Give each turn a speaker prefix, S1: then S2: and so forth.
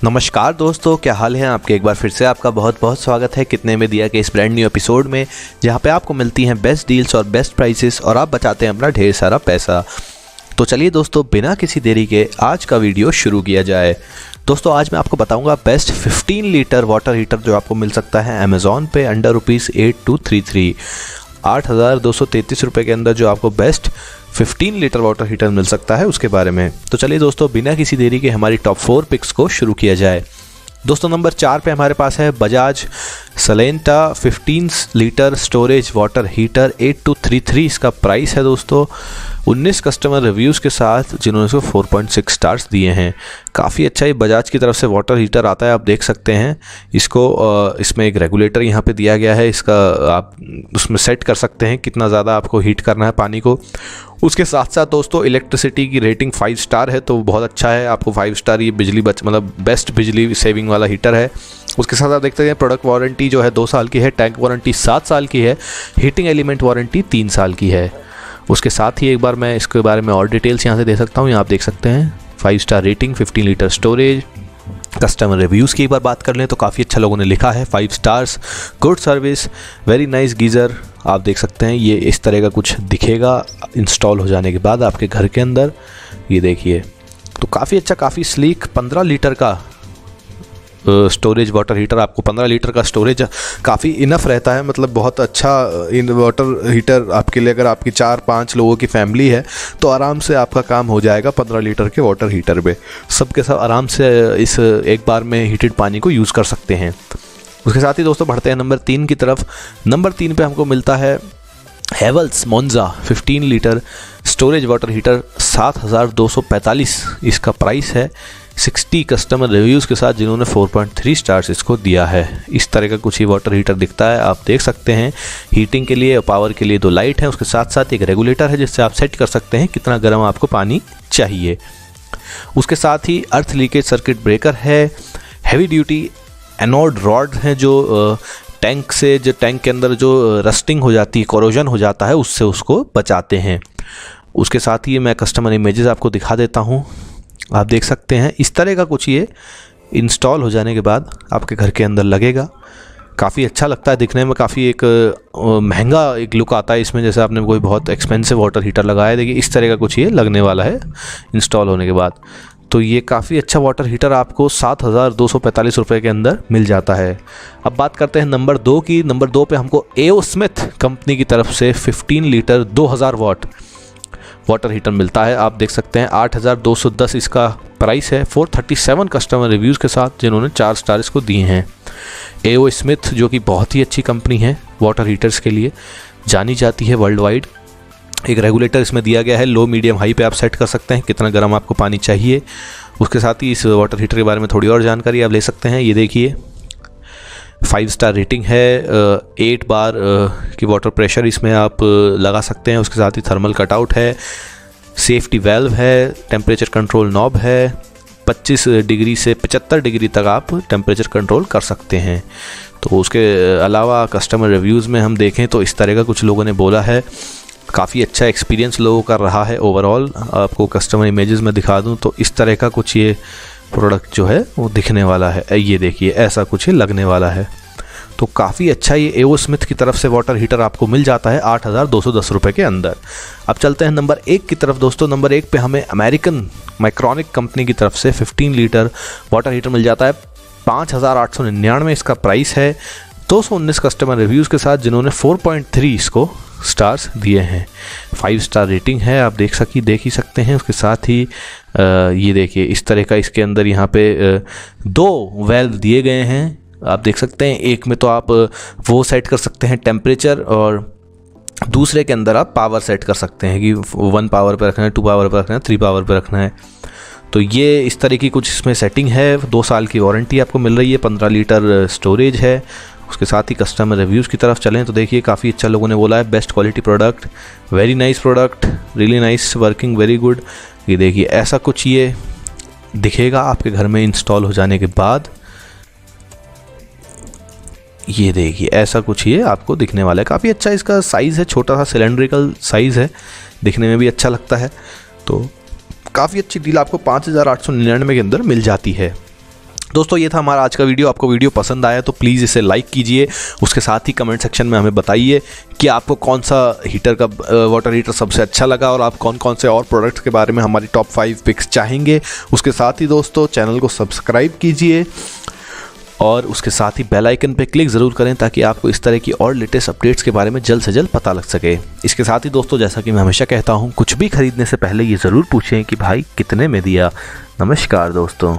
S1: नमस्कार दोस्तों, क्या हाल है आपके। एक बार फिर से आपका बहुत बहुत स्वागत है कितने में दिया के इस ब्रांड न्यू एपिसोड में, जहां पे आपको मिलती हैं बेस्ट डील्स और बेस्ट प्राइसेस और आप बचाते हैं अपना ढेर सारा पैसा। तो चलिए दोस्तों, बिना किसी देरी के आज का वीडियो शुरू किया जाए। दोस्तों आज मैं आपको बताऊंगा बेस्ट 15 लीटर वाटर हीटर जो आपको मिल सकता है अमेज़ॉन पे अंडर ₹8233 8,233 रुपये के अंदर, जो आपको बेस्ट 15 लीटर वाटर हीटर मिल सकता है उसके बारे में। तो चलिए दोस्तों, बिना किसी देरी के हमारी टॉप 4 पिक्स को शुरू किया जाए। दोस्तों नंबर 4 पे हमारे पास है बजाज सलेंटा 15 लीटर स्टोरेज वाटर हीटर 8233। इसका प्राइस है दोस्तों 19 कस्टमर रिव्यूज़ के साथ, जिन्होंने इसको 4.6 स्टार्स दिए हैं। काफ़ी अच्छा ये बजाज की तरफ से वाटर हीटर आता है, आप देख सकते हैं इसको। इसमें एक रेगुलेटर यहाँ पे दिया गया है, इसका आप उसमें सेट कर सकते हैं कितना ज़्यादा आपको हीट करना है पानी को। उसके साथ साथ दोस्तों इलेक्ट्रिसिटी की रेटिंग 5 स्टार है, तो बहुत अच्छा है। आपको 5 स्टार ये बिजली मतलब बेस्ट बिजली सेविंग वाला हीटर है। उसके साथ आप देखते हैं प्रोडक्ट वारंटी जो है 2 साल की है, टैंक वारंटी 7 साल की है, हीटिंग एलिमेंट वारंटी 3 साल की है। उसके साथ ही एक बार मैं इसके बारे में और डिटेल्स यहाँ से दे सकता हूँ। यहाँ आप देख सकते हैं 5 star rating, 15 litre storage. Customer reviews की एक बार बात कर लें तो काफ़ी अच्छा लोगों ने लिखा है, 5 stars, good service, very nice geyser. आप देख सकते हैं ये इस तरह का कुछ दिखेगा इंस्टॉल हो जाने के बाद आपके घर के अंदर। ये देखिए, तो काफ़ी अच्छा, काफ़ी स्लीक 15 लीटर का स्टोरेज वाटर हीटर। आपको 15 लीटर का स्टोरेज काफ़ी इनफ रहता है, मतलब बहुत अच्छा इन वाटर हीटर आपके लिए। अगर आपकी 4-5 लोगों की फैमिली है तो आराम से आपका काम हो जाएगा 15 लीटर के वाटर हीटर में। सबके सब आराम से इस एक बार में हीटेड पानी को यूज़ कर सकते हैं। उसके साथ ही दोस्तों बढ़ते हैं नंबर 3 की तरफ। नंबर 3 पे हमको मिलता है Havells मोन्जा 15 litre storage water heater 7,245। इसका प्राइस है 60 कस्टमर रिव्यूज़ के साथ, जिन्होंने 4.3 स्टार्स इसको दिया है। इस तरह का कुछ ही वाटर हीटर दिखता है, आप देख सकते हैं। हीटिंग के लिए और पावर के लिए 2 लाइट हैं, उसके साथ साथ एक रेगुलेटर है जिससे आप सेट कर सकते हैं कितना गर्म आपको पानी चाहिए। उसके साथ ही अर्थ लीकेज सर्किट ब्रेकर है, हैवी ड्यूटी एनोड रॉड हैं जो टैंक से, जो टैंक के अंदर जो रस्टिंग हो जाती है, कोरोजन हो जाता है, उससे उसको बचाते हैं। उसके साथ ही मैं कस्टमर इमेजेस आपको दिखा देता हूँ। आप देख सकते हैं इस तरह का कुछ ये इंस्टॉल हो जाने के बाद आपके घर के अंदर लगेगा। काफ़ी अच्छा लगता है दिखने में, काफ़ी एक महंगा एक लुक आता है इसमें, जैसे आपने कोई बहुत एक्सपेंसिव वाटर हीटर लगाया है। देखिए इस तरह का कुछ ये लगने वाला है इंस्टॉल होने के बाद। तो ये काफ़ी अच्छा वाटर हीटर आपको 7,245 रुपये के अंदर मिल जाता है। अब बात करते हैं नंबर 2 की। नंबर 2 पे हमको एओ स्मिथ कंपनी की तरफ से 15 लीटर 2000 वाट वाटर हीटर मिलता है। आप देख सकते हैं 8,210 इसका प्राइस है, 437 कस्टमर रिव्यूज़ के साथ, जिन्होंने 4 स्टार इसको दिए हैं। एओ स्मिथ जो कि बहुत ही अच्छी कंपनी है, वाटर हीटर्स के लिए जानी जाती है वर्ल्ड वाइड। एक रेगुलेटर इसमें दिया गया है, लो मीडियम हाई पे आप सेट कर सकते हैं कितना गर्म आपको पानी चाहिए। उसके साथ ही इस वाटर हीटर के बारे में थोड़ी और जानकारी आप ले सकते हैं। ये देखिए 5 स्टार रेटिंग है, 8 बार की वाटर प्रेशर इसमें आप लगा सकते हैं। उसके साथ ही थर्मल कटआउट है, सेफ्टी वेल्व है, टेम्परेचर कंट्रोल नॉब है, 25 डिग्री से 75 डिग्री तक आप टेम्परेचर कंट्रोल कर सकते हैं। तो उसके अलावा कस्टमर रिव्यूज़ में हम देखें तो इस तरह का कुछ लोगों ने बोला है, काफ़ी अच्छा एक्सपीरियंस लोगों का रहा है ओवरऑल। आपको कस्टमर इमेजेस में दिखा दूं तो इस तरह का कुछ ये प्रोडक्ट जो है वो दिखने वाला है। ये देखिए ऐसा कुछ ही लगने वाला है। तो काफ़ी अच्छा ये एओ स्मिथ की तरफ से वाटर हीटर आपको मिल जाता है 8,210 रुपये के अंदर। अब चलते हैं नंबर 1 की तरफ। दोस्तों नंबर 1 पे हमें अमेरिकन माइक्रोनिक कंपनी की तरफ से 15 लीटर वाटर हीटर मिल जाता है, 5,899 इसका प्राइस है, 219 कस्टमर रिव्यूज़ के साथ, जिन्होंने 4.3 इसको स्टार्स दिए हैं। 5 स्टार रेटिंग है, आप देख ही सकते हैं। उसके साथ ही ये देखिए इस तरह का इसके अंदर यहाँ पे 2 वेल्व दिए गए हैं, आप देख सकते हैं। एक में तो आप वो सेट कर सकते हैं टेम्परेचर, और दूसरे के अंदर आप पावर सेट कर सकते हैं कि 1 पावर पर रखना है, 2 पावर पर रखना है, 3 पावर पर रखना है। तो ये इस तरह की कुछ इसमें सेटिंग है। 2 साल की वारंटी आपको मिल रही है, 15 लीटर स्टोरेज है। उसके साथ ही कस्टमर रिव्यूज़ की तरफ चलें तो देखिए काफ़ी अच्छा लोगों ने बोला है, best quality product, very nice product, really nice working, very good. ये देखिए ऐसा कुछ ये दिखेगा आपके घर में इंस्टॉल हो जाने के बाद। ये देखिए ऐसा कुछ ये आपको दिखने वाला है। काफ़ी अच्छा इसका साइज़ है, छोटा सा सिलेंड्रिकल साइज़ है, दिखने में भी अच्छा लगता है। तो काफ़ी अच्छी डील आपको 5,899 के अंदर मिल जाती है। दोस्तों ये था हमारा आज का वीडियो। आपको वीडियो पसंद आया तो प्लीज़ इसे लाइक कीजिए, उसके साथ ही कमेंट सेक्शन में हमें बताइए कि आपको कौन सा हीटर का वाटर हीटर सबसे अच्छा लगा और आप कौन कौन से और प्रोडक्ट्स के बारे में हमारी टॉप 5 पिक्स चाहेंगे। उसके साथ ही दोस्तों चैनल को सब्सक्राइब कीजिए और उसके साथ ही बेल आइकन पे क्लिक ज़रूर करें ताकि आपको इस तरह की और लेटेस्ट अपडेट्स के बारे में जल्द से जल्द पता लग सके। इसके साथ ही दोस्तों जैसा कि मैं हमेशा कहता हूँ, कुछ भी खरीदने से पहले ये ज़रूर पूछें कि भाई कितने में दिया। नमस्कार दोस्तों।